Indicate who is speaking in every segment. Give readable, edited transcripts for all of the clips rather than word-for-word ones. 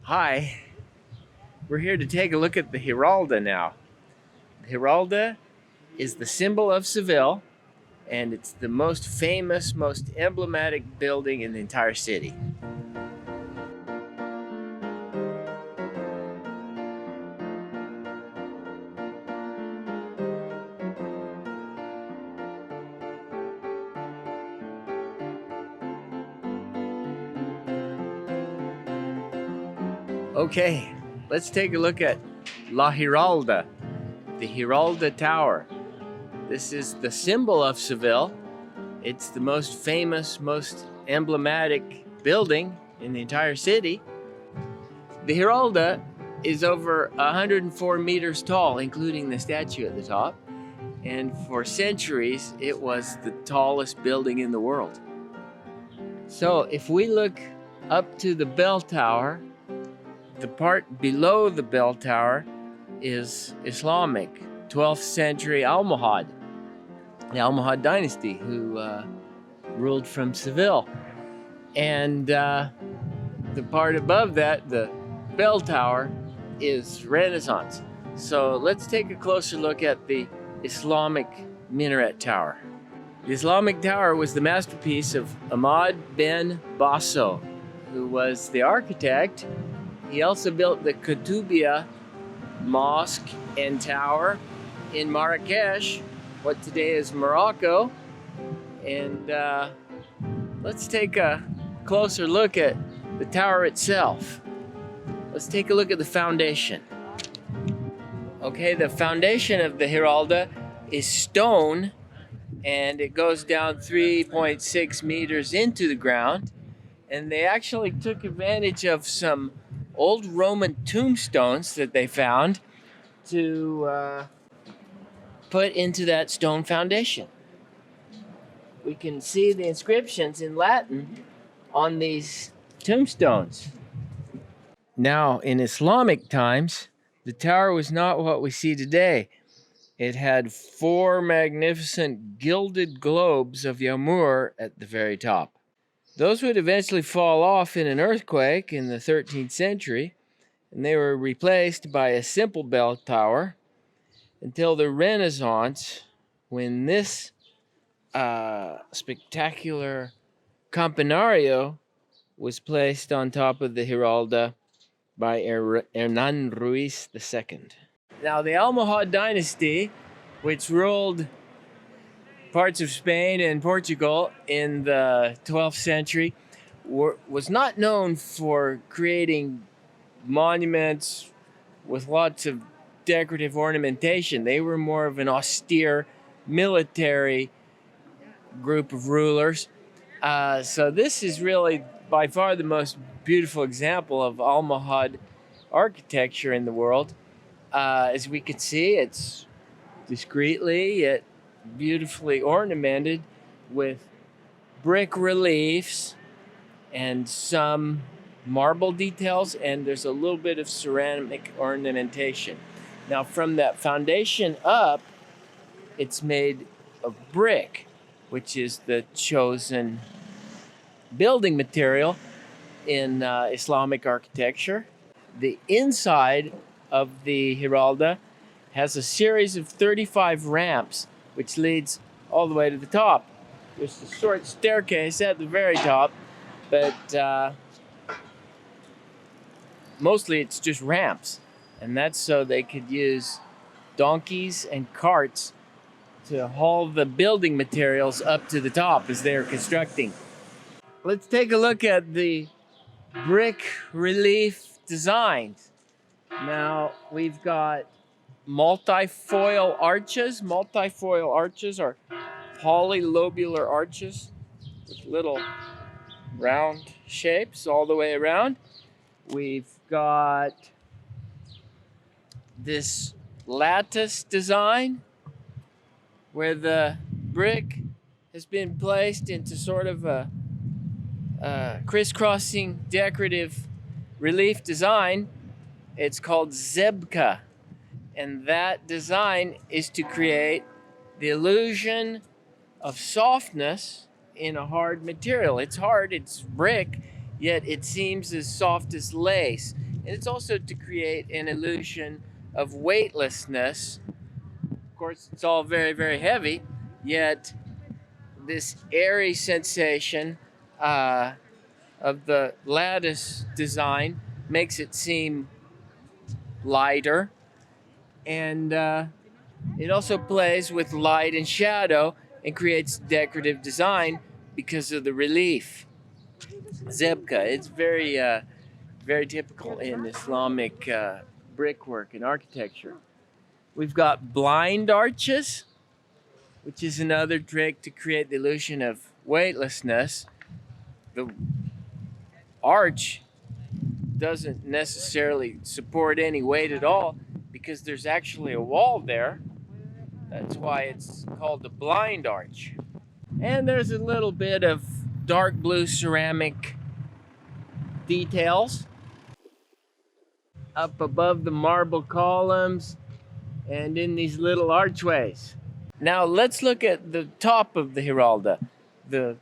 Speaker 1: Hi, we're here to take a look at the Giralda now. The Giralda is the symbol of Seville, and it's the most famous, most emblematic building in the entire city. Okay, let's take a look at La Giralda, the Giralda Tower. This is the symbol of Seville. It's the most famous, most emblematic building in the entire city. The Giralda is over 104 meters tall, including the statue at the top. And for centuries, it was the tallest building in the world. So if we look up to the bell tower, the part below the bell tower is Islamic, 12th century Almohad, the Almohad dynasty who ruled from Seville. And the part above that, the bell tower, is Renaissance. So let's take a closer look at the Islamic minaret tower. The Islamic tower was the masterpiece of Ahmad bin Basso, who was the architect. He also built the Kutubiyya Mosque and Tower in Marrakesh, what today is Morocco. And let's take a closer look at the tower itself. Let's take a look at the foundation. Okay, the foundation of the Giralda is stone, and it goes down 3.6 meters into the ground. And they actually took advantage of some old Roman tombstones that they found to put into that stone foundation. We can see the inscriptions in Latin on these tombstones. Now, in Islamic times, the tower was not what we see today. It had 4 magnificent gilded globes of Yamur at the very top. Those would eventually fall off in an earthquake in the 13th century, and they were replaced by a simple bell tower until the Renaissance, when this spectacular campanario was placed on top of the Giralda by Hernan Ruiz II. Now, the Almohad dynasty, which ruled parts of Spain and Portugal in the 12th century, was not known for creating monuments with lots of decorative ornamentation. They were more of an austere military group of rulers. So this is really by far the most beautiful example of Almohad architecture in the world. As we can see, it's discreetly yet beautifully ornamented with brick reliefs and some marble details, and there's a little bit of ceramic ornamentation. Now, from that foundation up, it's made of brick, which is the chosen building material in Islamic architecture. The inside of the Giralda has a series of 35 ramps, which leads all the way to the top. There's a short staircase at the very top, but mostly it's just ramps. And that's so they could use donkeys and carts to haul the building materials up to the top as they're constructing. Let's take a look at the brick relief designs. Now, we've got multifoil arches. Multifoil arches are polylobular arches with little round shapes all the way around. We've got this lattice design where the brick has been placed into sort of a crisscrossing decorative relief design. It's called zebka, and that design is to create the illusion of softness in a hard material. It's hard, it's brick, yet it seems as soft as lace. And it's also to create an illusion of weightlessness. Of course, it's all very, very heavy, yet this airy sensation of the lattice design makes it seem lighter. And it also plays with light and shadow and creates decorative design because of the relief. Zebka, it's very typical in Islamic brickwork and architecture. We've got blind arches, which is another trick to create the illusion of weightlessness. The arch doesn't necessarily support any weight at all because there's actually a wall there. That's why it's called the blind arch. And there's a little bit of dark blue ceramic details up above the marble columns and in these little archways. Now let's look at the top of the Giralda, the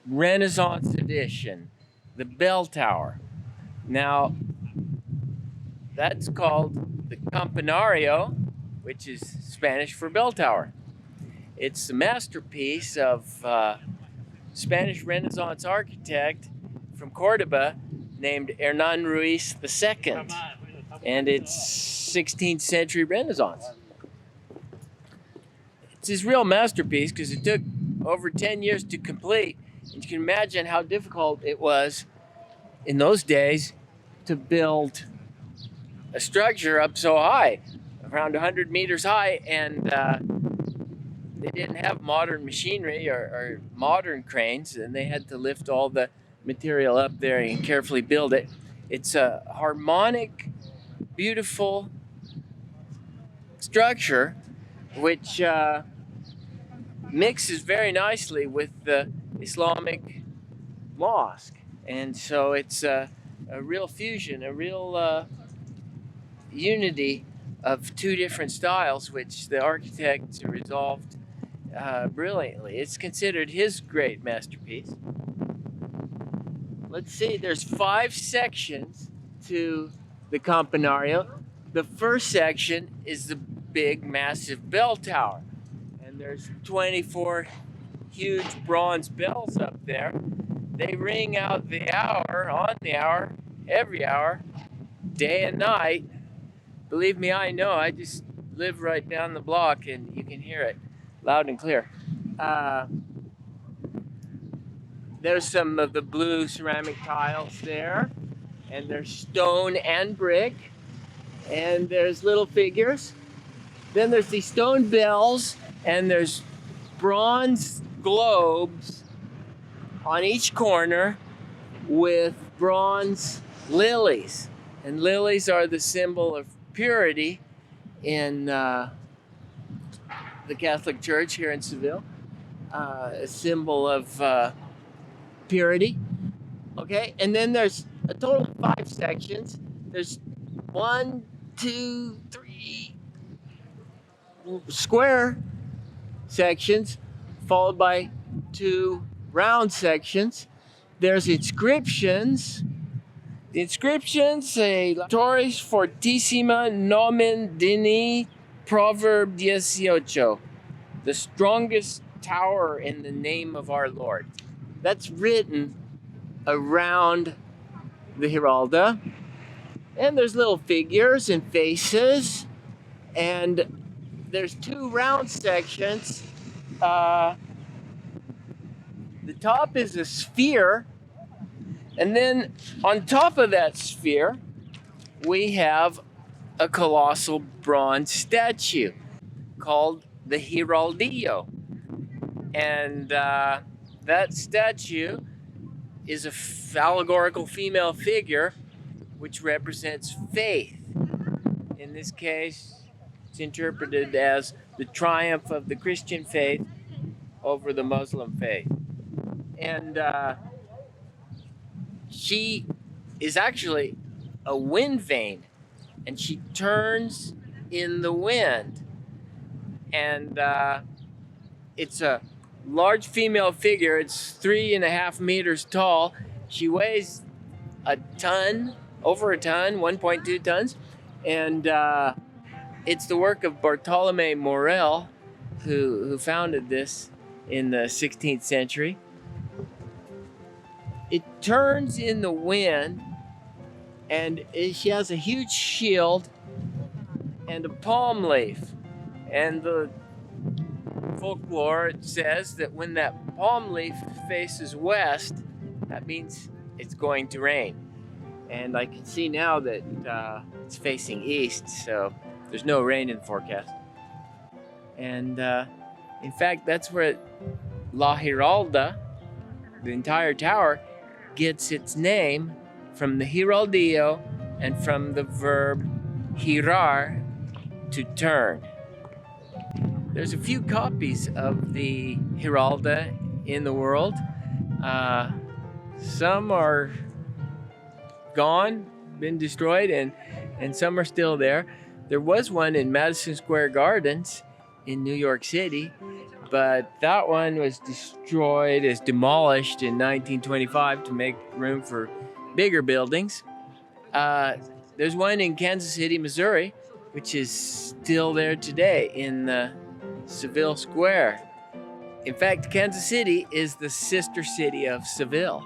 Speaker 1: Renaissance edition, the bell tower. Now that's called the Campanario, which is Spanish for bell tower. It's a masterpiece of Spanish Renaissance architect from Cordoba named Hernan Ruiz II, and it's 16th century Renaissance. It's his real masterpiece because it took over 10 years to complete, and you can imagine how difficult it was in those days to build a structure up so high, around 100 meters high, and they didn't have modern machinery or modern cranes, and they had to lift all the material up there and carefully build it. It's a harmonic, beautiful structure which mixes very nicely with the Islamic mosque. And so it's a real fusion, a real unity of two different styles, which the architect resolved brilliantly. It's considered his great masterpiece. Let's see, there's 5 sections to the Campanario. The first section is the big, massive bell tower. And there's 24 huge bronze bells up there. They ring out the hour, on the hour, every hour, day and night. Believe me, I know. I just live right down the block and you can hear it loud and clear. There's some of the blue ceramic tiles there, and there's stone and brick, and there's little figures. Then there's these stone bells, and there's bronze globes on each corner with bronze lilies. And lilies are the symbol of purity in the Catholic Church here in Seville, a symbol of purity. Okay, and then there's a total of 5 sections. There's 1, 2, 3 square sections, followed by 2 round sections. There's inscriptions. The inscriptions say Torres Fortissima Nomen Dini Proverb 18, the strongest tower in the name of our Lord. That's written around the Giralda. And there's little figures and faces. And there's 2 round sections. The top is a sphere. And then on top of that sphere, we have a colossal bronze statue called the Giraldillo. And that statue is a allegorical female figure which represents faith. In this case, it's interpreted as the triumph of the Christian faith over the Muslim faith. And she is actually a wind vane, and she turns in the wind. And it's a large female figure. It's 3.5 meters tall. She weighs a ton, over a ton, 1.2 tons. And it's the work of Bartolome Morel, who founded this in the 16th century. It turns in the wind, and she has a huge shield and a palm leaf. And the folklore says that when that palm leaf faces west, that means it's going to rain. And I can see now that it's facing east, so there's no rain in the forecast. And in fact, that's where La Giralda, the entire tower, gets its name from the Giraldillo and from the verb girar, to turn. There's a few copies of the Giralda in the world. Some are gone, been destroyed, and some are still there. There was one in Madison Square Gardens in New York City, but that one was destroyed, is demolished in 1925 to make room for bigger buildings. There's one in Kansas City, Missouri, which is still there today in Seville Square. In fact, Kansas City is the sister city of Seville.